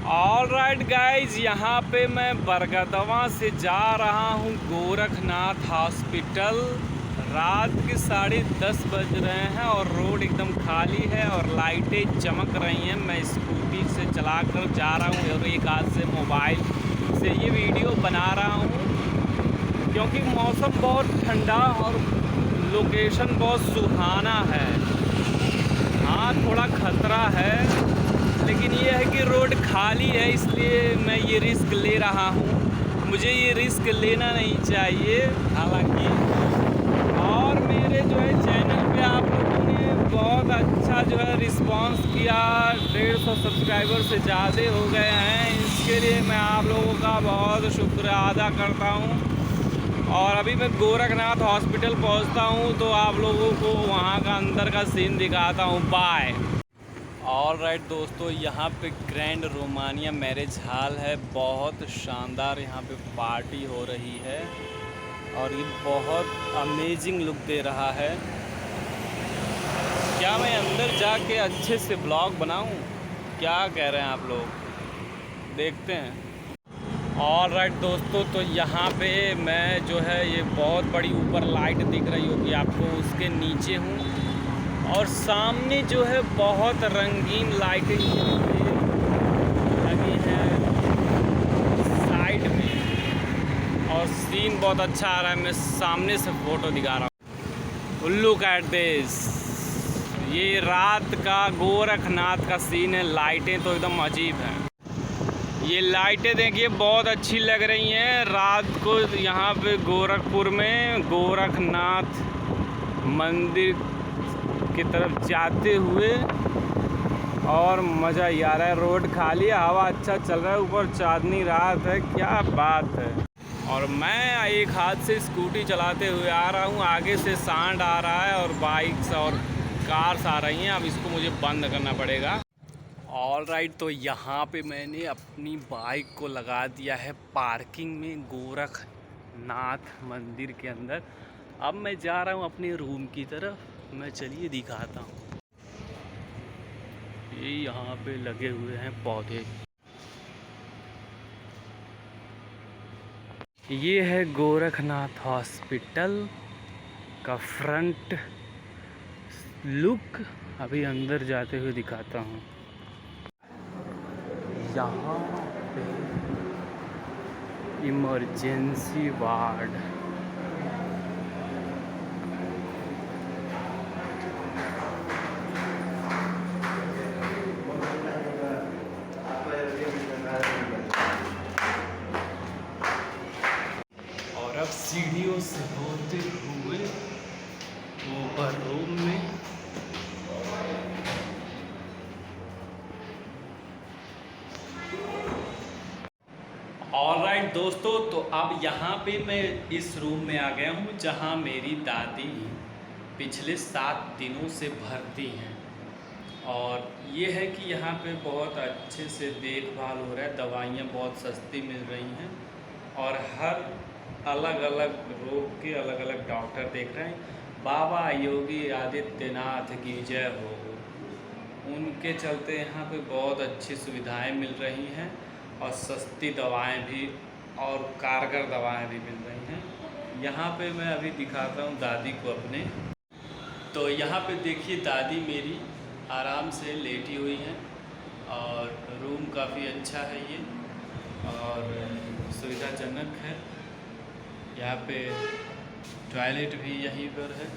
All right guys, यहाँ पे मैं बरगदवा से जा रहा हूँ गोरखनाथ हॉस्पिटल। रात के 10:30 बज रहे हैं और रोड एकदम खाली है और लाइटें चमक रही हैं। मैं स्कूटी से चलाकर जा रहा हूँ और एक हाथ से मोबाइल से ये वीडियो बना रहा हूँ क्योंकि मौसम बहुत ठंडा और लोकेशन बहुत सुहाना है। हाँ, थोड़ा खतरा है लेकिन ये है कि रोड खाली है, इसलिए मैं ये रिस्क ले रहा हूँ। मुझे ये रिस्क लेना नहीं चाहिए हालांकि। और मेरे जो है चैनल पे आप लोगों ने बहुत अच्छा जो है रिस्पांस किया। 150 सब्सक्राइबर से ज़्यादा हो गए हैं। इसके लिए मैं आप लोगों का बहुत शुक्र अदा करता हूँ। और अभी मैं गोरखनाथ हॉस्पिटल पहुँचता हूँ तो आप लोगों को वहाँ का अंदर का सीन दिखाता हूँ। बाय। ऑल राइट दोस्तों, यहाँ पे ग्रैंड रोमानिया मैरिज हॉल है। बहुत शानदार यहाँ पे पार्टी हो रही है और ये बहुत अमेजिंग लुक दे रहा है। क्या मैं अंदर जाके अच्छे से ब्लॉग बनाऊं? क्या कह रहे हैं आप लोग? देखते हैं। ऑल राइट दोस्तों, तो यहाँ पे मैं जो है ये बहुत बड़ी ऊपर लाइट दिख रही होगी आपको, उसके नीचे हूँ और सामने जो है बहुत रंगीन लाइटें लगी हैं साइड में और सीन बहुत अच्छा आ रहा है। मैं सामने से फ़ोटो दिखा रहा हूँ। लुक एट दिस, ये रात का गोरखनाथ का सीन है। लाइटें तो एकदम अजीब हैं। ये लाइटें देखिए बहुत अच्छी लग रही हैं रात को यहाँ पे गोरखपुर में गोरखनाथ मंदिर की तरफ जाते हुए। और मज़ा ही आ रहा है। रोड खाली है, हवा अच्छा चल रहा है, ऊपर चांदनी रात है, क्या बात है। और मैं एक हाथ से स्कूटी चलाते हुए आ रहा हूँ। आगे से सांड आ रहा है और बाइक्स और कार्स आ रही हैं। अब इसको मुझे बंद करना पड़ेगा। ऑल राइट, तो यहाँ पे मैंने अपनी बाइक को लगा दिया है पार्किंग में गोरखनाथ मंदिर के अंदर। अब मैं जा रहा हूँ अपने रूम की तरफ। मैं चलिए दिखाता हूँ। ये यहाँ पे लगे हुए हैं पौधे। ये है गोरखनाथ हॉस्पिटल का फ्रंट लुक। अभी अंदर जाते हुए दिखाता हूँ। यहाँ पे इमरजेंसी वार्ड, और अब सीढ़ियों से होते हुए ऊपर रूम में। ऑल राइट दोस्तों, तो अब यहाँ पे मैं इस रूम में आ गया हूँ जहाँ मेरी दादी पिछले 7 दिनों से भर्ती हैं। और ये है कि यहाँ पे बहुत अच्छे से देखभाल हो रहा है। दवाइयाँ बहुत सस्ती मिल रही हैं और हर अलग अलग रोग के अलग अलग डॉक्टर देख रहे हैं। बाबा योगी आदित्यनाथ की जय हो। उनके चलते यहाँ पे बहुत अच्छी सुविधाएं मिल रही हैं और सस्ती दवाएं भी और कारगर दवाएं भी मिल रही हैं। यहाँ पे मैं अभी दिखाता हूँ दादी को अपने। तो यहाँ पे देखिए दादी मेरी आराम से लेटी हुई हैं और रूम काफ़ी अच्छा है ये और सुविधाजनक है। यहाँ पे टॉयलेट भी यहीं पर है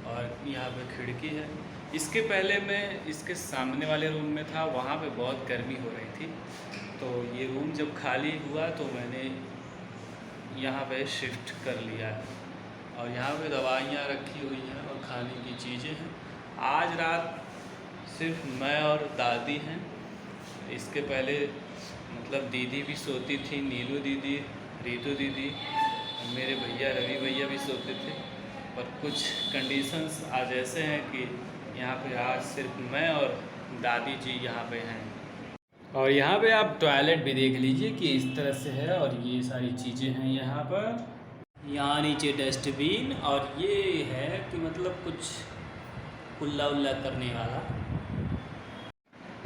और यहाँ पे खिड़की है। इसके पहले मैं इसके सामने वाले रूम में था, वहाँ पे बहुत गर्मी हो रही थी। तो ये रूम जब खाली हुआ तो मैंने यहाँ पे शिफ्ट कर लिया है और यहाँ पे दवाइयाँ रखी हुई हैं और खाने की चीज़ें हैं। आज रात सिर्फ मैं और दादी हैं। इसके पहले मतलब दीदी भी सोती थी, नीलू दीदी, रीतू दीदी, मेरे भैया रवि भैया भी सोते थे। पर कुछ कंडीशंस आज ऐसे हैं कि यहाँ पे आज सिर्फ मैं और दादी जी यहाँ पे हैं। और यहाँ पे आप टॉयलेट भी देख लीजिए कि इस तरह से है और ये सारी चीज़ें हैं यहाँ पर। यहाँ नीचे डस्टबिन और ये है कि मतलब कुछ कुल्ला उल्ला करने वाला।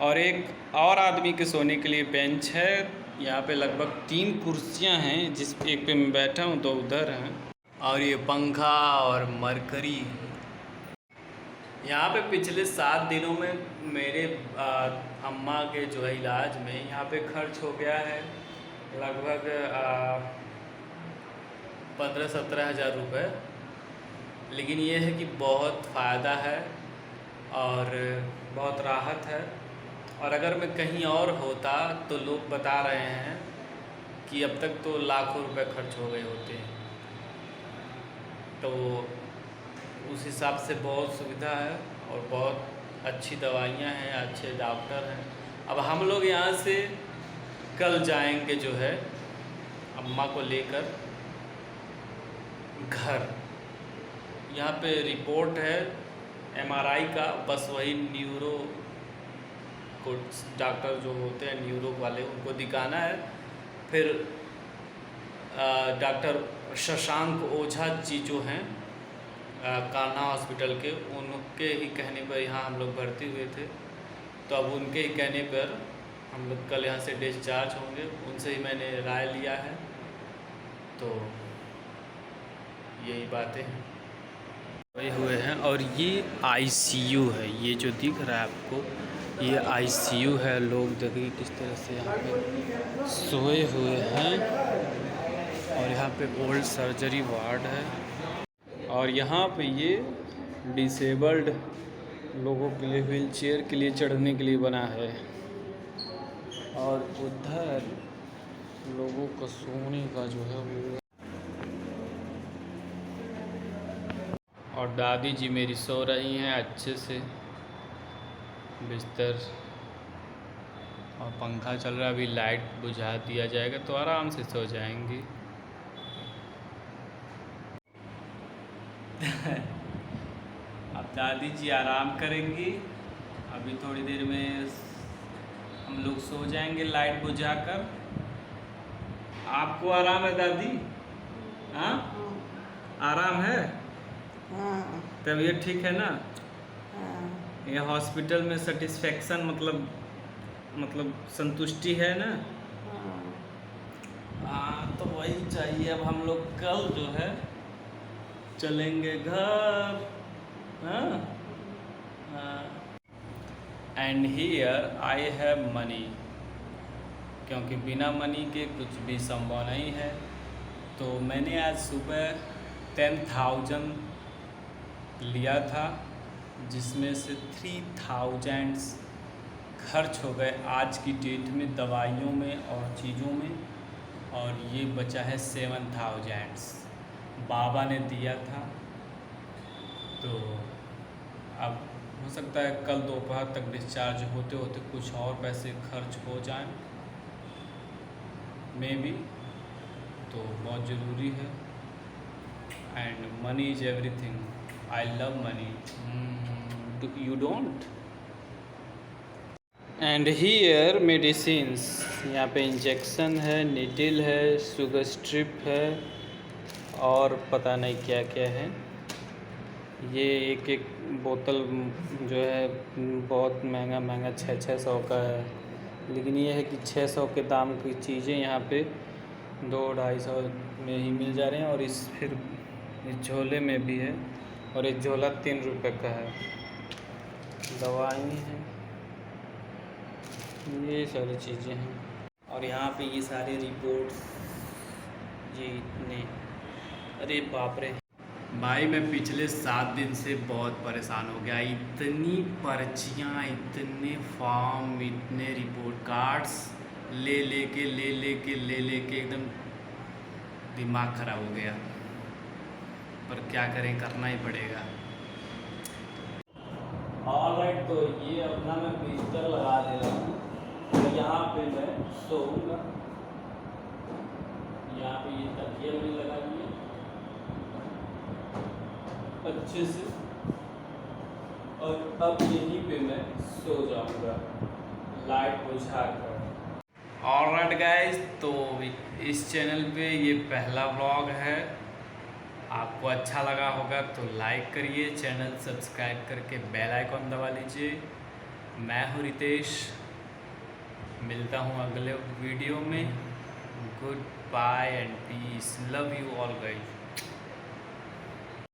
और एक और आदमी के सोने के लिए बेंच है। यहाँ पे लगभग 3 कुर्सियाँ हैं, जिस एक पे मैं बैठा हूँ, 2 उधर हैं। और ये पंखा और मरकरी। यहाँ पे पिछले 7 दिनों में मेरे अम्मा के जो है इलाज में यहाँ पे खर्च हो गया है लगभग 15-17 हज़ार रुपये। लेकिन ये है कि बहुत फ़ायदा है और बहुत राहत है। और अगर मैं कहीं और होता तो लोग बता रहे हैं कि अब तक तो लाखों रुपए खर्च हो गए होते हैं। तो उस हिसाब से बहुत सुविधा है और बहुत अच्छी दवाइयाँ हैं, अच्छे डॉक्टर हैं। अब हम लोग यहाँ से कल जाएंगे जो है अम्मा को लेकर घर। यहाँ पे रिपोर्ट है MRI का, बस वही न्यूरो को डॉक्टर जो होते हैं न्यूरो वाले उनको दिखाना है। फिर डॉक्टर शशांक ओझा जी जो हैं कान्हा हॉस्पिटल के, उनके ही कहने पर यहाँ हम लोग भर्ती हुए थे। तो अब उनके ही कहने पर हम लोग कल यहाँ से डिस्चार्ज होंगे। उनसे ही मैंने राय लिया है। तो यही बातें हैं वही हुए हैं। और ये ICU है, ये जो दिख रहा है आपको, ये ICU है। लोग देखिए किस तरह से यहाँ पे सोए हुए हैं। और यहाँ पे ओल्ड सर्जरी वार्ड है। और यहाँ पे ये डिसेबल्ड लोगों के लिए, व्हील चेयर के लिए चढ़ने के लिए बना है। और उधर लोगों का सोने का जो है वो, और दादी जी मेरी सो रही हैं अच्छे से बिस्तर, और पंखा चल रहा है। अभी लाइट बुझा दिया जाएगा तो आराम से सो जाएंगी। अब दादी जी आराम करेंगी। अभी थोड़ी देर में हम लोग सो जाएंगे लाइट बुझाकर। आपको आराम है दादी? हाँ, आराम है? हाँ। तबीयत ठीक है ना? हाँ। ये हॉस्पिटल में सेटिस्फेक्शन मतलब संतुष्टि है ना? हाँ, तो वही चाहिए। अब हम लोग कल जो है चलेंगे घर। And here I have money, क्योंकि बिना मनी के कुछ भी संभव नहीं है। तो मैंने आज सुबह 10,000 लिया था, जिसमें से 3,000 खर्च हो गए आज की डेट में दवाइयों में और चीज़ों में। और ये बचा है 7,000 बाबा ने दिया था। तो अब हो सकता है कल दोपहर तक डिस्चार्ज होते होते कुछ और पैसे खर्च हो जाएं, मे बी। तो बहुत ज़रूरी है। And money is everything. I love money. You don't? And here medicines, यहाँ पे इंजेक्शन है, नीडल है, शुगर स्ट्रिप है और पता नहीं क्या क्या है। ये एक एक बोतल जो है बहुत महंगा 600 का है। लेकिन ये है कि 600 के दाम की चीज़ें यहाँ पे 200-250 में ही मिल जा रहे हैं। और इस फिर इस झोले में भी है, और एक झोला 3 रुपये का है। दवाई हैं, ये सारी चीज़ें हैं। और यहाँ पे ये सारे रिपोर्ट्स, ये इतने, अरे बाप रे भाई, मैं पिछले 7 दिन से बहुत परेशान हो गया। इतनी पर्चियाँ, इतने फॉर्म, इतने रिपोर्ट कार्ड्स ले लेके एकदम दिमाग ख़राब हो गया। पर क्या करें, करना ही पड़ेगा। ऑलराइट, तो ये अपना मैं बिस्तर लगा दे रहा हूँ। तो यहाँ पे मैं सोऊंगा। यहाँ पे ये तकिया भी लगा दिया अच्छे से, और अब यहीं पे मैं सो जाऊंगा लाइट बुझा कर। ऑलराइट गाइस, तो इस चैनल पे ये पहला व्लॉग है। आपको अच्छा लगा होगा तो लाइक करिए, चैनल सब्सक्राइब करके बेल आइकॉन दबा लीजिए। मैं हूँ रितेश, मिलता हूँ अगले वीडियो में। Goodbye and peace, love you all guys.